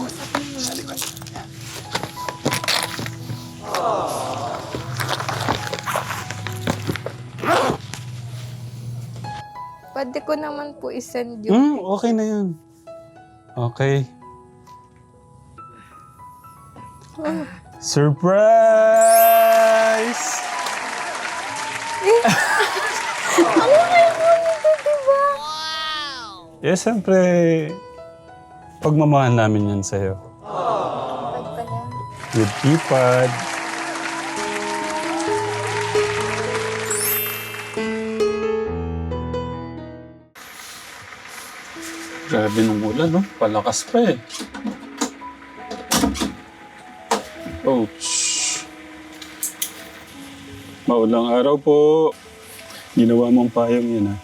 Sa likod. Yan. Pwede ko naman po isend yung... Okay na yun. Okay. Surprise! Ano kayo po nito, diba? Yes, siyempre, pagmamahal namin yan sa'yo. Pag pala. With keypad. Grabe nung ulan, no? Palakas pa eh. Ouch. Maulang araw po. Ginawa mong payong yun, ah.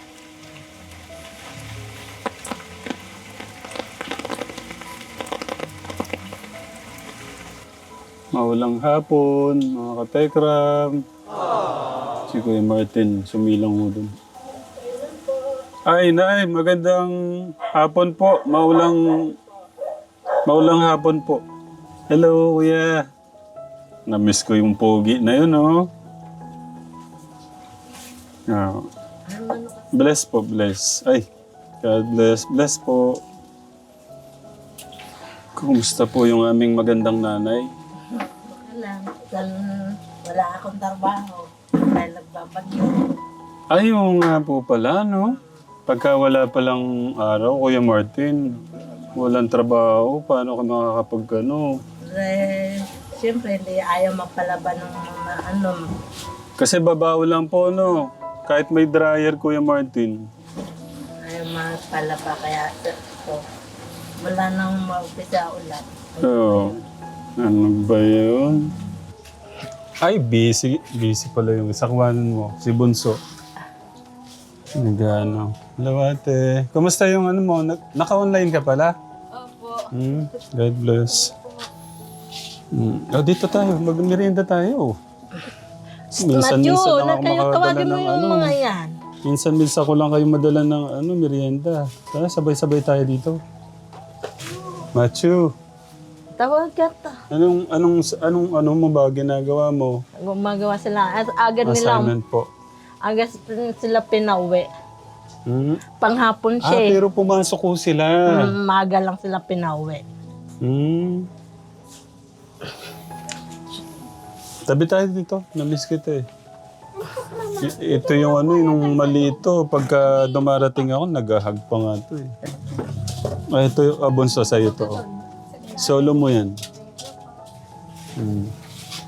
Maulang hapon, mga katekram. Si Kuya Martin, sumilang mo dun. Ay, Nay, magandang hapon po. Maulang hapon po. Hello, Kuya. Na-miss ko yung pogi na yun, oh. Ah. Bless po, bless. Ay, God bless. Bless po. Kumusta po yung aming magandang nanay? Wala akong trabaho. Dahil nagbabagyo. Ay, oo nga po pala, no? Pagka wala palang araw, Kuya Martin, walang trabaho, paano ka makakapag, ano? Siyempre, hindi ayaw magpalaban ng ano. Kasi babaw lang po, no? Kahit may dryer, Kuya Martin. Ayaw magpalaba. Kaya ito, wala nang mag-upisa ulan. Oo. Ano ba yun? Ay, busy. Busy pala yung isakwanan mo. Si Bunso. Nag-ano. Hello, ate. Kumusta yung ano mo? Naka-online ka pala? Opo. God bless. Dito tayo. Mag-merienda tayo. Matthew, lang ako tawagin mo ng yung mga yan. Minsan ko lang kayo madala ng merienda. Tara, sabay-sabay tayo dito. Matthew, Tawag ka ta. anong mo ba ginagawa mo? Gumagawa sila. At agad nila, Assignment po. agad sila pinauwi. Hmm? Panghapon siya eh. Pero pumasok ko sila. Maga lang sila pinauwi. Hmm. Tabi tayo dito. Namiss kita eh. Ito yung yung malito. Pagka dumarating ako, nag-hug pa nga ito eh. Ito yung abonso sa'yo to. Solo mo yan.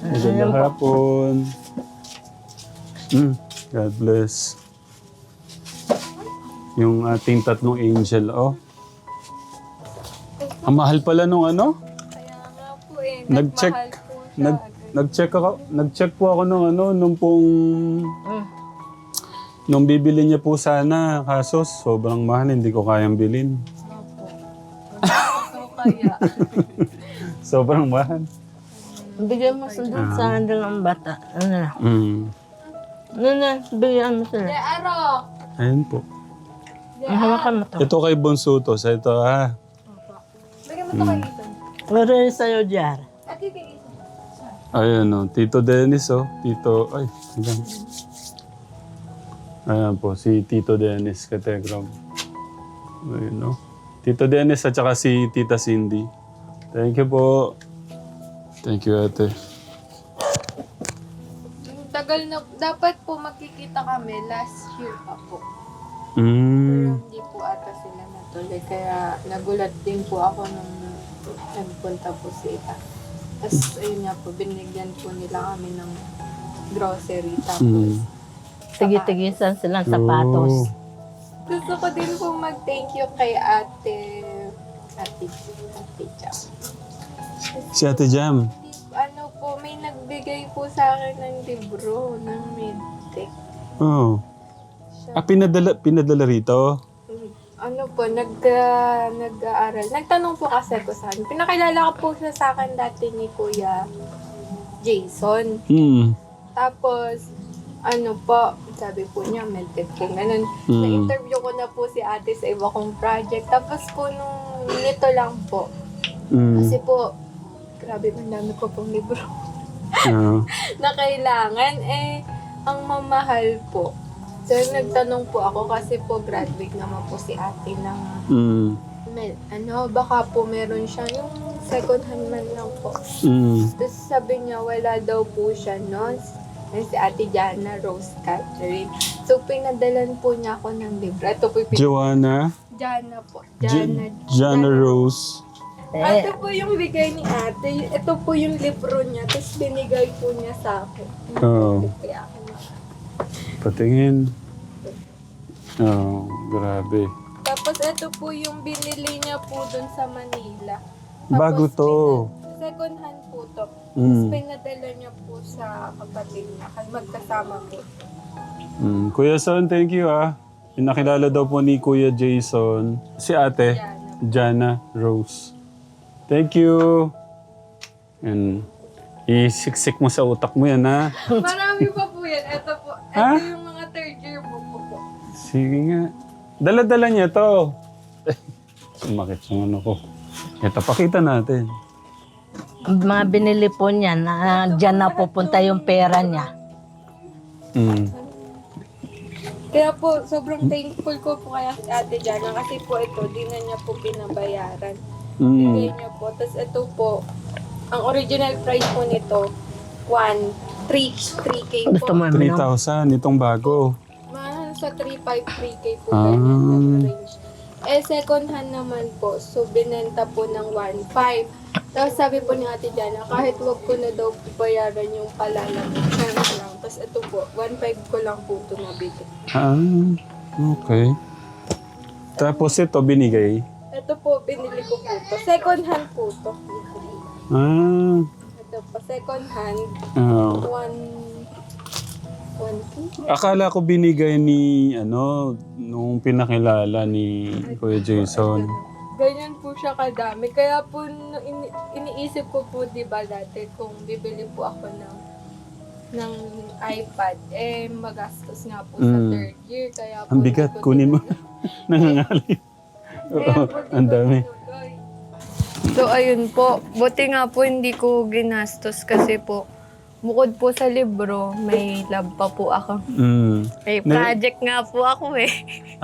Magandang hapon. God bless. Yung ating tatlong angel, oh. Ang mahal pala nung ano? Kaya nga po eh. Nag-check. Nagmahal po siya. Nag-check po ako nung pong nung bibili niya po sana, kaso sobrang mahal, hindi ko kayang bilhin. So kaya. Sobrang mahal. Bigyan mo sila sa handle ng bata. Ano na? Ano na? Bigyan mo sila. Aro! Ayun po. Ang hawakan mo to. Ito kay Bonso to. Sa ito, ha? Bigyan mo ito kay Ethan. Pero yun sa'yo, Jar. At yung kay Ethan. Ayun, oh. Tito Dennis, oh. Tito, ay, ayan. Ayan po, si Tito Dennis, Kategram. Ayun, oh. Tito Dennis at saka si Tita Cindy. Thank you po. Thank you, ate. Yung tagal na, dapat po magkikita kami last year pa po. Mm. Pero hindi po ata sila natuloy. Kaya nagulat din po ako nung nagpunta po si Ita. Tapos ayun nga po, binigyan po nila kami ng grocery. Tapos Tigi-tigisan silang sapatos. gusto ko din po mag-thank you kay Ate Jam. Si Ate Jam. Ano po, may nagbigay po sa akin ng libro ng medtech. Oh. Pinadala rito? Ano po, nag-aaral. Nagtanong po kasi ko sa akin. Pinakilala ko po siya sa akin dati ni Kuya Jason. Tapos, ano po, sabi po niya, medtech po, ganun. Na-interview ko na po si ate sa iba kong project. Tapos po, nung nito lang po, Kasi po, grabe, ang dami ko pong libro na kailangan. Ang mamahal po. So, nagtanong po ako kasi po graduate naman po si ate ng baka po meron siya yung second hand man lang po. Tapos sabi niya, wala daw po siya noon. Si ate Jana Rose Catherine. So, pinadalan po niya ako ng libro. Ito po Joanna? Jana po. Jana Rose. Ito po yung bigay ni ate. Ito po yung libro niya. Tapos binigay po niya sa akin. Oo. Kaya ako na. Patingin. Oh, grabe. Tapos ito po yung binili niya po dun sa Manila. Bago to. Second hand po to. Tapos pinadala niya po sa kapatid niya. Magkasama po. Kuya Son, thank you Nakilala daw po ni Kuya Jason. Si ate, Jana Rose. Thank you. And isiksik mo sa utak mo yan, ha? Marami pa po yan. Ito po. Ito yung mga third year book po. Sige nga. Dala-dala niya to. Sumakit yung ano ko. Ito, pakita natin. Mga binili po niya na dyan na pupunta yung pera niya. Kaya po, sobrang thankful ko po kaya si Ate Jana kasi po ito, di na niya po pinabayaran. Bigay niya po. Tapos ito po, ang original price po nito, 3K po. Gusto mo 3,000, itong bago. Mahal sa 3,500, 3K po. Ganyan range. Second hand naman po, so binenta po ng 1,500. Tapos sabi po ni Ate Jana, kahit wag ko na daw bayaran yung palalamig, chance lang. Tapos ito po, 1,500 ko lang po ito nabili. Okay. Tapos ito binigay. Ito po, binili ko po ito. Second hand po ito. Ito po, second hand. 1K. Akala ko binigay ni, nung pinakilala ni Kuya Jason. Ganyan po siya kadami. Kaya po, iniisip ko po, di ba dati, kung bibili po ako ng iPad, magastos nga po sa third year. Kaya po, Ang bigat, kunin mo. Nangangali. Oo, ang dami. So, ayun po. Buti nga po hindi ko ginastos kasi po, bukod po sa libro, may lab pa po ako. May project nga po ako eh.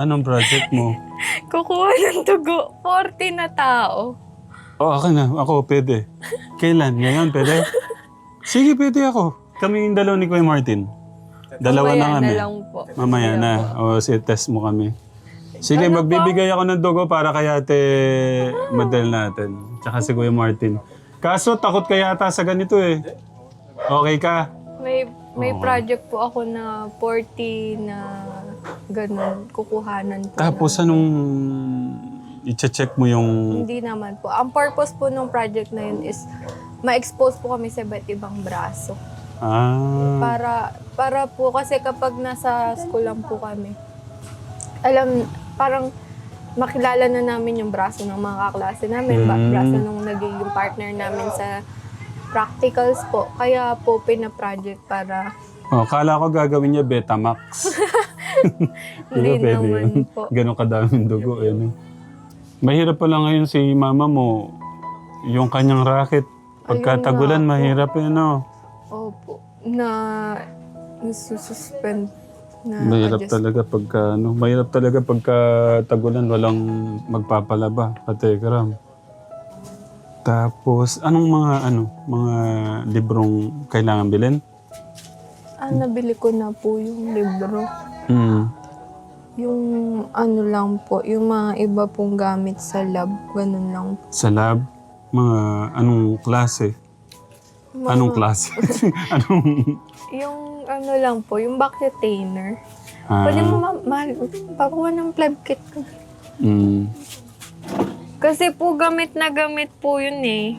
Anong project mo? Kukuha ng dugo. 40 na tao. Ako na. Ako, pwede. Kailan? Ngayon, pwede? Sige, pwede ako. Kami yung dalawa ni Kuya Martin. Dalawa Mamaya na kami. na lang po. Mamaya na. O, test mo kami. Sige, magbibigay ako ng dugo para kay Ate Madel natin. Tsaka si Kuya Martin. Kaso, takot ka yata sa ganito eh. Okay ka? May project po ako na 40 na ganun, kukuhanan po. Tapos anong i-check mo yung... Hindi naman po. Ang purpose po ng project na yun is ma-expose po kami sa iba't ibang braso. Para po kasi kapag nasa school lang po kami, parang makilala na namin yung braso ng mga kaklase namin, braso ng nagiging partner namin sa practicals po. Kaya po pina-project para... kala ko gagawin niya Betamax. Hindi naman po. Ganon kadaming dugo eh. No? Mahirap pala ngayon si mama mo. Yung kanyang racket. Pagkatagulan, mahirap eh, no? Opo. Nasususpend. Mahirap talaga pagka tagulan, walang magpapalaba. Katekram. Tapos, anong mga librong kailangan bilhin? Nabili ko na po yung libro. Yung lang po, yung mga iba pong gamit sa lab, ganun lang. Sa lab? Mga anong klase? Anong klase? Yung lang po, yung vacuum-tainer. Pwede mo pakuha ng plug kit ko. Kasi po gamit po yun eh.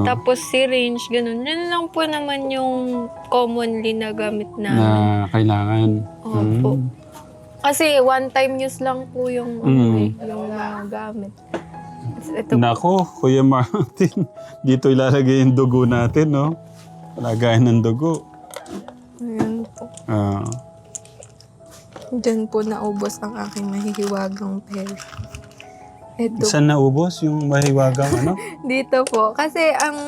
Tapos syringe, ganun. Yun lang po naman yung commonly na gamit na kailangan. Opo. Kasi one-time use lang po yung yung mga gamit. Ito Nako, Kuya Martin. Dito ilalagay yung dugo natin, no? Lagayan ng dugo. Ayan po. Diyan po naubos ang aking mahihiwagang pera. Edo. Saan naubos yung mahiwagang ano? Dito po. Kasi ang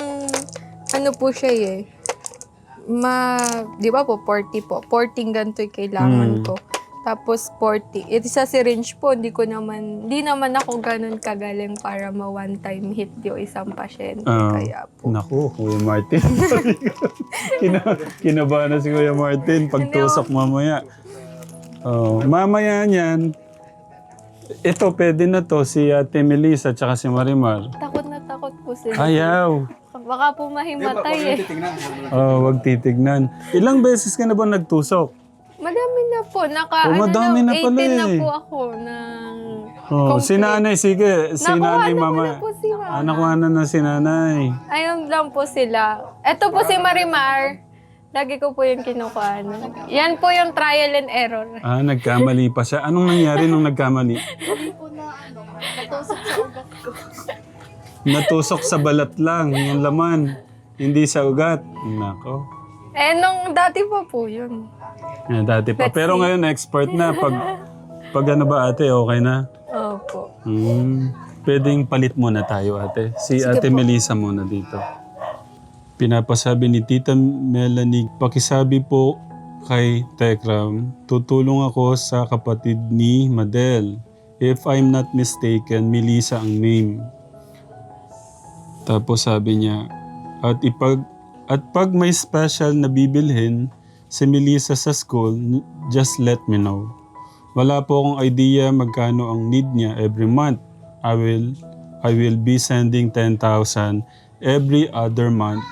ano po siya eh. Di ba po, 40 po. 40 ganito yung kailangan ko. Tapos 40. Ito sa syringe po, hindi naman ako ganun kagaling para one time hit yung isang pasyente. Kaya po. Naku, Kuya Martin. Kinabahan na si Kuya Martin. Pagtusok mamaya. Mamaya niyan, ito pwede na to, si Ate Melissa at si Marimar. Takot na takot po sila. Ayaw. Baka po mahimatay eh. Wag titignan. Ilang beses ka na ba nagtusok? Madami na po. madami na pala 18 na eh. po ako ng... Si nanay, sige. Si Nakuha nanay, na mama. po si mama. Nakuha na si nanay. Ayun lang po sila. Ito po si Marimar. Lagi ko po yung kinukuha. Yan po yung trial and error. Nagkamali pa siya. Anong nangyari nung nagkamali? Natusok sa balat lang, yung laman. Hindi sa ugat. Nako. Nung dati pa po yun. Dati pa. Pero ngayon, expert na. Pag ano ba ate, okay na? Opo. Pwedeng palit muna tayo ate. Si Ate Melissa muna dito. Pinapasabi ni Tita Melanie, pakisabi po kay Tekram, tutulong ako sa kapatid ni Madel. If I'm not mistaken, Melissa ang name. Tapos sabi niya, at pag may special na bibilhin si Melissa sa school, just let me know. Wala po akong idea magkano ang need niya every month. I will be sending 10,000 every other month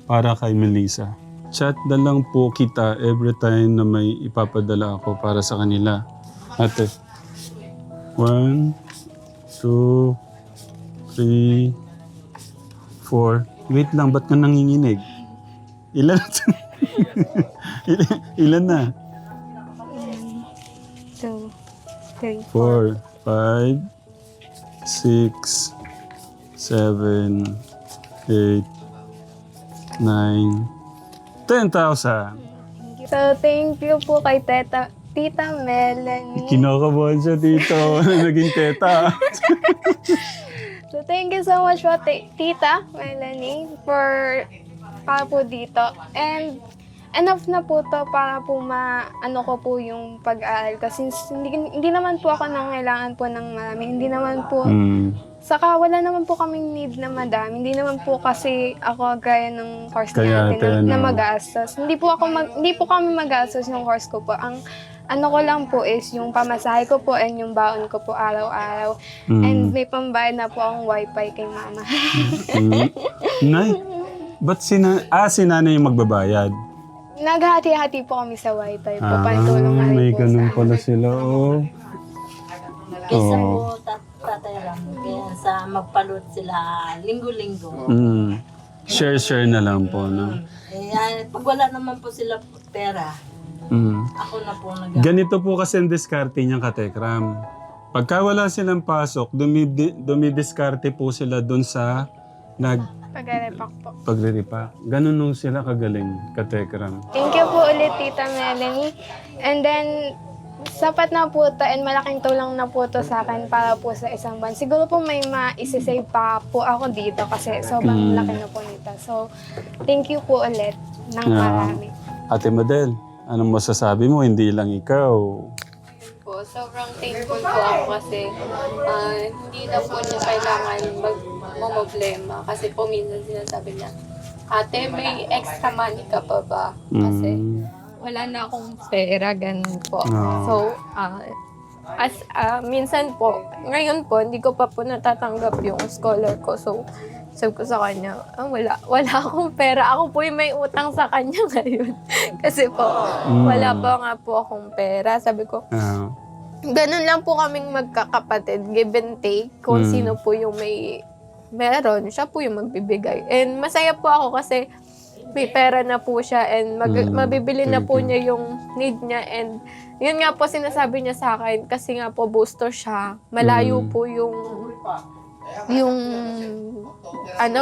para kay Melissa. Chat na lang po kita every time na may ipapadala ako para sa kanila. Ate. 1, 2, 3, 4. Wait lang, ba't ka nanginginig? Ilan? Ilan na? 2, 3, 4, 5, 6, 7, 8, 9, 10,000. So, thank you po kay Tita Melanie. Kinakabahan siya dito. Naging teta. So, thank you so much po, Tita Melanie, for para po dito. And enough na po to para po ano ko po yung pag-aaral. Kasi hindi naman po ako nangailangan po ng marami. Hindi naman po, saka wala naman po kaming need na madami. Hindi naman po kasi ako gaya ng course natin na mag-aastos. Hindi po kami mag-aastos yung course ko po. Ang ano ko lang po is yung pamasahe ko po and yung baon ko po araw-araw. And may pambayad na po ang wifi kay mama. Nay, ba't si nanay yung magbabayad? Naghati-hati po kami sa wifi po. Pantulong na rin may po ganun sa pala sila. Kaysa po tatay lang. Kaya sa magpalot sila linggo-linggo. Share na lang po, no? Pag wala naman po sila pera, ako na po Ganito po kasi ang diskarte niyang katekram. Pagka wala silang pasok, dumidiskarte po sila dun sa pag-repack po. pagre-repack. Ganun nung sila kagaling, katekram. Thank you po ulit, Tita Melanie. And then, sapat na po to and malaking tulong na po to sa akin para po sa isang buwan. Siguro po may ma-isisave pa po ako dito kasi sobrang laki na po nito. So, thank you po ulit ng marami. Ate Madel, anong masasabi mo? Hindi lang ikaw. Po, sobrang thankful po ako kasi hindi na po niya kailangan problema kasi po minsan sinasabi niya, ate, may extra money ka pa ba? Kasi wala na akong pera, ganun po. So, minsan po, ngayon po, hindi ko pa po natatanggap yung scholar ko. So, sabi ko sa kanya, wala akong pera. Ako po yung may utang sa kanya ngayon. Kasi po, wala pa nga po akong pera. Sabi ko, ganun lang po kaming magkakapatid, give and take. Kung sino po yung meron, siya po yung magbibigay. And masaya po ako kasi may pera na po siya and mabibili na po niya yung need niya. And yun nga po sinasabi niya sa akin kasi nga po booster siya. Malayo po yung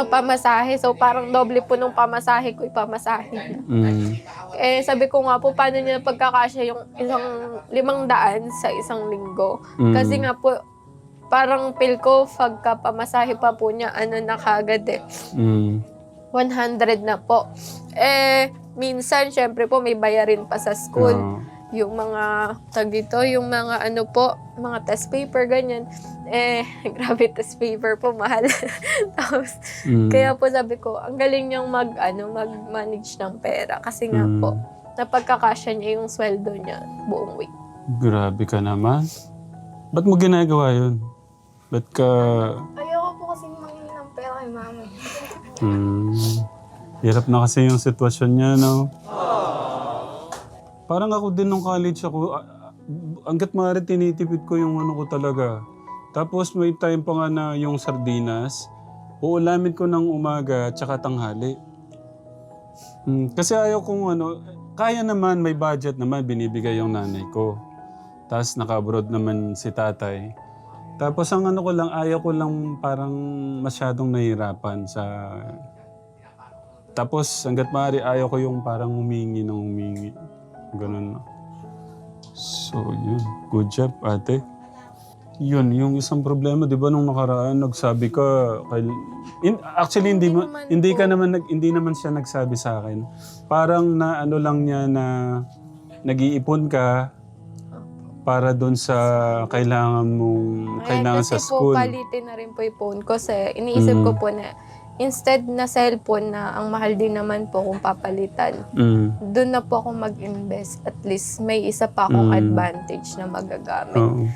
pamasahe. So parang doble po nung pamasahe ko ipamasahe. Eh sabi ko nga po, paano niya pagkakasya yung isang 500 sa isang linggo? Kasi nga po, parang feel ko, pagka pamasahe pa po niya, na kagad eh. 100 na po. Minsan, syempre po, may bayarin pa sa school. Yung mga, yung mga mga test paper, ganyan. Grabe, test paper po, mahal. Tapos, kaya po sabi ko, ang galing niyang mag-manage ng pera. Kasi nga po, napagkakasya niya yung sweldo niya buong week. Grabe ka naman. Ba't mo ginagawa yun? Ba't ka... Ayoko po kasi mangingi ng pera kay mama. Hirap na kasi yung sitwasyon niya, no? Parang ako din nung college ako, hanggat maaari tinitipid ko yung ko talaga. Tapos may time pa nga na yung sardinas, uulamin ko ng umaga tsaka tanghali. Kasi ayaw kong kaya naman, may budget naman, binibigay yung nanay ko. Tapos naka-abroad naman si tatay. Tapos ang ko lang, ayaw ko lang parang masyadong nahihirapan sa... Tapos hanggat maaari, ayaw ko yung parang humingi. Ganun na. So, yun. Good job, ate. Yun, yung isang problema, di ba, nung nakaraan, nagsabi ka, actually, hindi naman siya nagsabi sa akin. Parang na lang niya na nag-iipon ka para doon sa kailangan sa school. Kasi po, palitin na rin po yung phone ko. Kasi iniisip ko po na, instead na cellphone na ang mahal din naman po kung papalitan, doon na po ako mag-invest. At least may isa pa akong advantage na magagamit.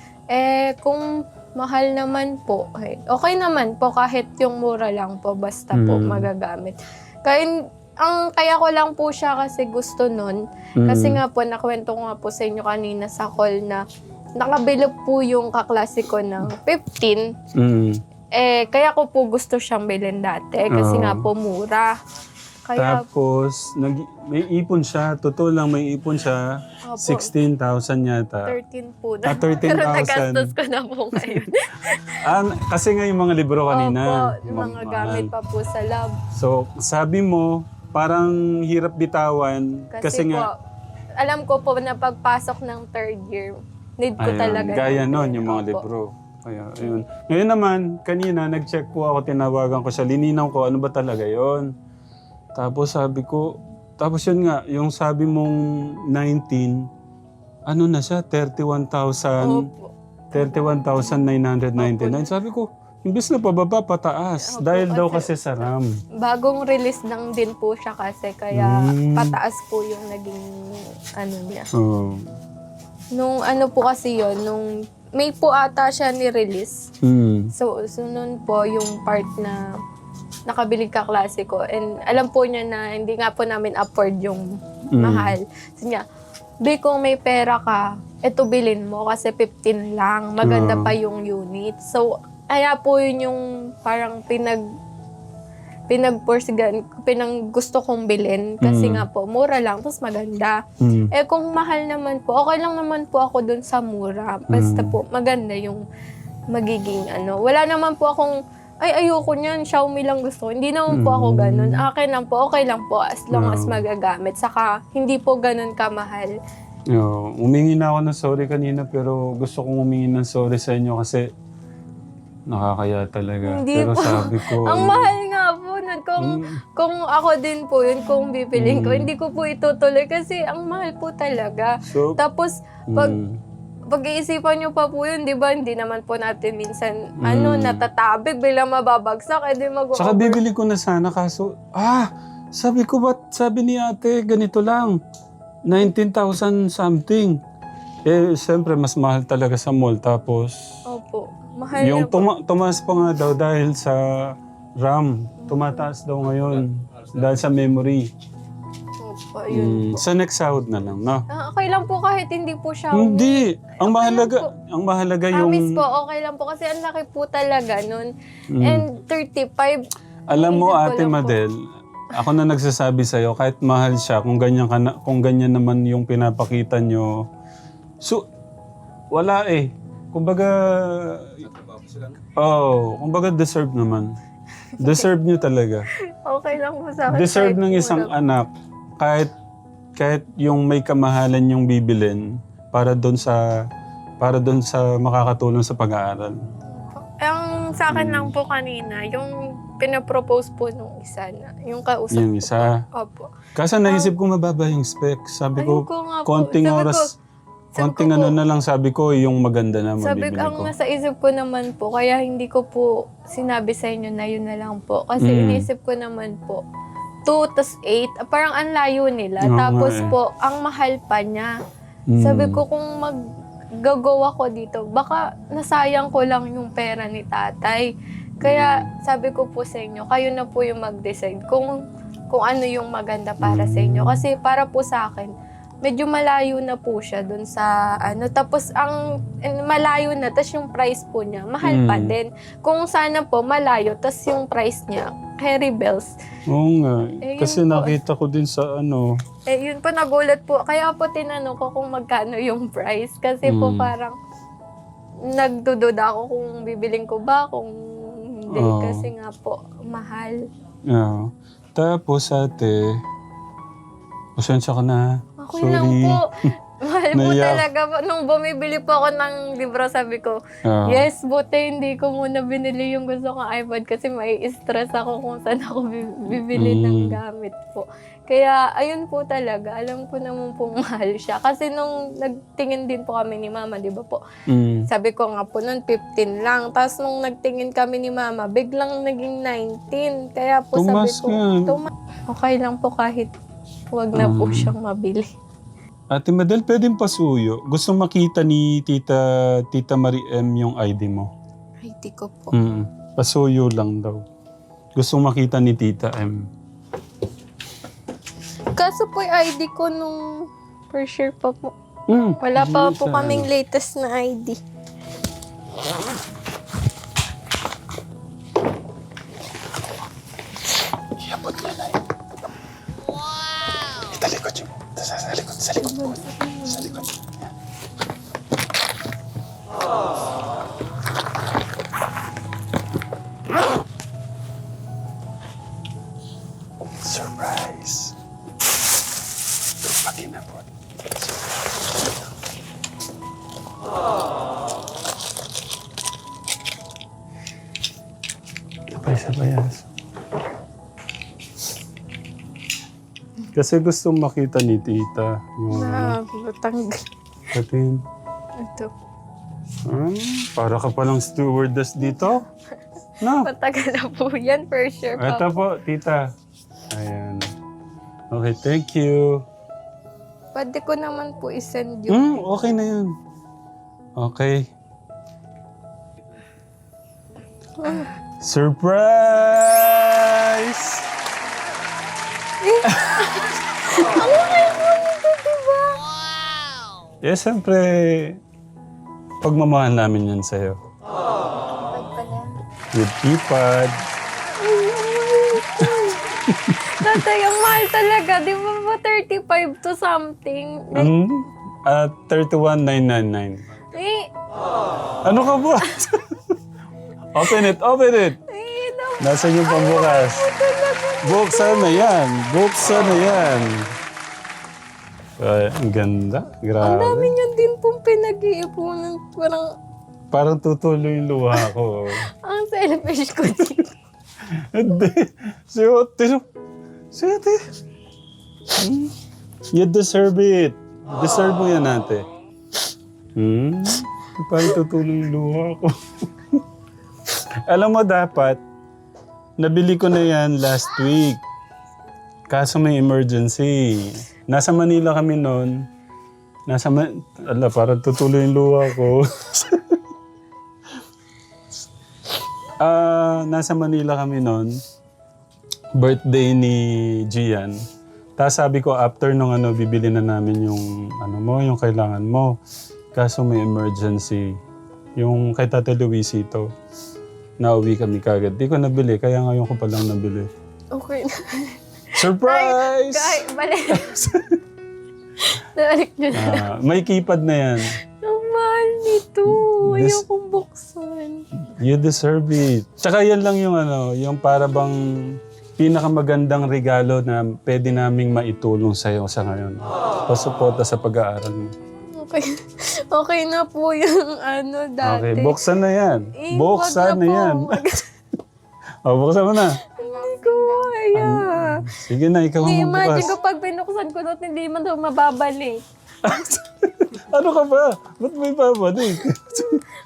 Kung mahal naman po, okay naman po kahit yung mura lang po, basta po magagamit. Kaya ko lang po siya kasi gusto nun. Kasi nga po, nakwento ko nga po sa inyo kanina sa call na nakabilo po yung kaklase ko ng 15. Kaya ko po gusto siyang bilhin dati kasi nga po mura. Kaya, tapos, may ipon siya. Totoo lang, may ipon siya. 16,000 yata. 13 po. 13,000. Pero nagastos ko na po ngayon. Kasi nga yung mga libro kanina. Opo, yung mga gamit pa po sa lab. So, sabi mo, parang hirap bitawan. Kasi po, nga, alam ko po na pagpasok ng third year, need ko talaga. Gaya ng nun, yung mga Opo. libro. Kaya, ayun. Ngayon naman, kanina, nag-check po ako, tinawagan ko siya, lininaw ko, ano ba talaga yon. Tapos sabi ko, tapos yun nga, yung sabi mong 19, ano na siya, 31,999. Sabi ko, imbis na pababa, pataas. Dahil daw kasi sa RAM. Bagong release lang din po siya kasi, kaya pataas po yung naging niya. Nung po kasi yon, nung may po ata siya ni-release. So, sunod po yung part na nakabili ka klase ko. And alam po niya na hindi nga po namin afford yung mahal. Sabi niya, Bi, kung may pera ka, eto bilhin mo kasi 15 lang. Maganda pa yung unit. So, kaya po yun yung parang gusto kong bilhin kasi nga po, mura lang, tapos maganda. Kung mahal naman po, okay lang naman po ako dun sa mura. Basta po, maganda yung magiging Wala naman po akong, ayoko niyan, Xiaomi lang gusto. Hindi naman po ako ganun. Akin lang po, okay lang po as long as magagamit. Saka, hindi po ganun kamahal. Umingi na ako ng sorry kanina pero gusto kong humingi ng sorry sa inyo kasi nakakaya talaga. Hindi pero po. Sabi ko... Ang mahal nga po nun. Kung ako din po yun, kung bipiling ko, hindi ko po itutuloy kasi ang mahal po talaga. So, Tapos, pag-iisipan nyo pa po yun, di ba? Hindi naman po natin minsan, natatabig, bilang mababagsak, Tsaka bibili ko na sana kaso, sabi ko ba't sabi ni ate, ganito lang, 19,000 something. Siyempre, mas mahal talaga sa mall. Tapos, Opo, mahal yung na po. tumaas pa nga daw dahil sa RAM. Tumataas daw ngayon dahil sa memory. Opo, yun. Sa next sahod na lang, no? Okay lang po kahit hindi po siya. Hindi. Ang mahalaga yung... Promise po, okay lang po kasi ang laki po talaga nun. And 35. Alam mo, Isip ko Ate lang po. Madel, ako na nagsasabi sa'yo, kahit mahal siya, kung ganyan naman yung pinapakita nyo, so, wala eh. Kumbaga, kumbaga deserve naman. Deserve nyo talaga. Okay lang po sa akin. Deserve kahit ng isang mura. anak, kahit yung may kamahalan yung bibilin para doon sa makakatulong sa pag-aaral. Ang sa akin lang po kanina, yung pinapropose po nung isa na, yung kausap Yung ko isa. po. Opo. Kaso naisip ko mababa yung specs. Sabi ko, Ayun ko nga po. konting Sabi oras, sabi konting ko ano po, na lang sabi ko, yung maganda na sabi mabibili ang ko. nasa isip ko naman po, kaya hindi ko po sinabi sa inyo na yun na lang po. Kasi Mm. inisip ko naman po, 2 tas 8, parang ang layo nila. Oo nga Tapos eh. po, ang mahal pa niya. Mm. Sabi ko kung maggagawa ko dito, baka nasayang ko lang yung pera ni tatay. Kaya sabi ko po sa inyo, kayo na po yung mag-decide kung ano yung maganda para sa inyo. Kasi para po sa akin, medyo malayo na po siya dun sa ano. Tapos ang malayo na, tapos yung price po niya, mahal pa din. Kung sana po malayo, tapos yung price niya, Harry Bells. Oo nga. Eh, yun Kasi po. nakita ko din sa ano. Eh, yun po, nagulat po. Kaya po tinanong ko kung magkano yung price. Kasi po parang nagdududa ako kung bibiling ko ba, kung hindi. Oo. Kasi nga po, mahal. Yeah. Tapos ate, pasensya ka na. Okay lang po. Mahal po Naiyak. talaga po. Nung bumibili po ako ng libro, sabi ko, yes, buti hindi ko muna binili yung gusto kong iPad kasi may stress ako kung saan ako bibili ng gamit po. Kaya, ayun po talaga. Alam ko naman po mahal siya. Kasi nung nagtingin din po kami ni Mama, di ba po? Sabi ko nga po, noon 15 lang. Tapos nung nagtingin kami ni Mama, biglang naging 19. Kaya po Tumas sabi ko, nga. okay lang po kahit wag na po siyang mabili. Ate Madel, pwedeng pasuyo. Gusto makita ni Tita Marie M yung ID mo. ID ko po. Pasuyo lang daw. Gusto makita ni Tita M. Kaso po yung ID ko nung first year pa po. Wala pa po Sa- kaming latest na ID. Iabot na na. Wow! Italikod yung... Sa likod. Sa likod po. Sa likod. Yan. Surprise! Pag inabot. Sabay-sabayas. Kasi gusto makita ni Tita yung Matanggal. patin. Ito. Para ka palang stewardess dito? No. Matagal na po yan. First year pa Ito po. po, Tita. Ayan. Okay, thank you. Pwede ko naman po isend yung... Okay na yun. Okay. Surprise! Ang mahal po nito, diba? Eh, siyempre, pagmamahal namin yan sa'yo. Pag pala. With keypad. Tatay, ang mahal talaga. Di ba ba 35 to something? 31,999. Eh, Ano ka ba? Open it, open it. Nasaan yung pambukas? Buksan na yan. Buksan na yan. Ay, ang ganda. ang Grabe. dami niya din pong pinag-iipunan. Parang tutuloy yung luha ko. Ang selfish ko dito. Hindi. Si Ate. Si Ate. You deserve it. Deserve mo yan, Ate. Parang tutuloy yung luha ko. Alam mo, dapat, nabili ko na yan last week. Kaso may emergency. Nasa Manila kami noon. Parang tutuloy yung luha ko. Nasa Manila kami noon. Birthday ni Gian. Tapos sabi ko, after nung bibili na namin yung yung kailangan mo. Kaso may emergency. Yung kay Tate Luisito. Nauwi kami kagad. Di ko nabili, kaya ngayon ko palang nabili. Okay na. Surprise! Balik. Nalik nyo na. May keypad na yan. Ang mahal nito. Ayokong buksan. You deserve it. Tsaka yan lang yung yung para bang pinakamagandang regalo na pwede naming maitulong sa'yo sa ngayon. Pasuporta sa pag-aaral mo. Okay. Okay na po yung ano dati. Okay, buksan na yan. Eh, Buksan wag na po. yan. O, buksan mo na. Hindi ko kaya. Sige na, ikaw Hindi, ang imagine magbukas. ko pag binuksan ko doon, hindi man daw mababalik. Ano ka ba? Ba't may babalik?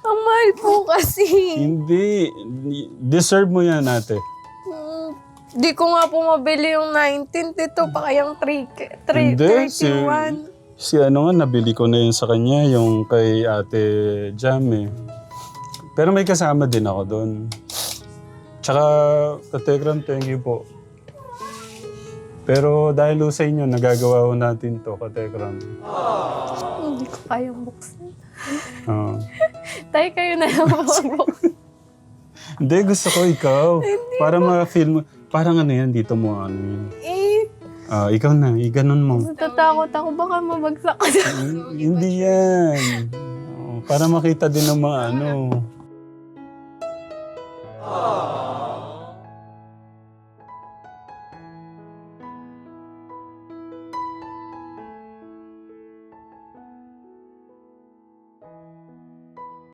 Ang mahal po kasi. Hindi. Deserve mo yan, ate. Di ko nga po mabili yung 19. Ito pa kayang Hindi, 31. Si ano nga, nabili ko na yun sa kanya, yung kay Ate Jam eh. Pero may kasama din ako doon. Tsaka, Katekram, thank you po. Pero dahil ho sa inyo, nagagawa ho natin to, Katekram. Hindi ko kayang buksan. Oo. Tayo kayo na lang magbuksan. Hindi, gusto ko ikaw. Para ma-feel mo. Parang ano yan, dito mo ano yun. Ikaw na, iganon mo. Natatakot ako, baka mabagsak ka na. Hindi yan. Para makita din ng mga ano.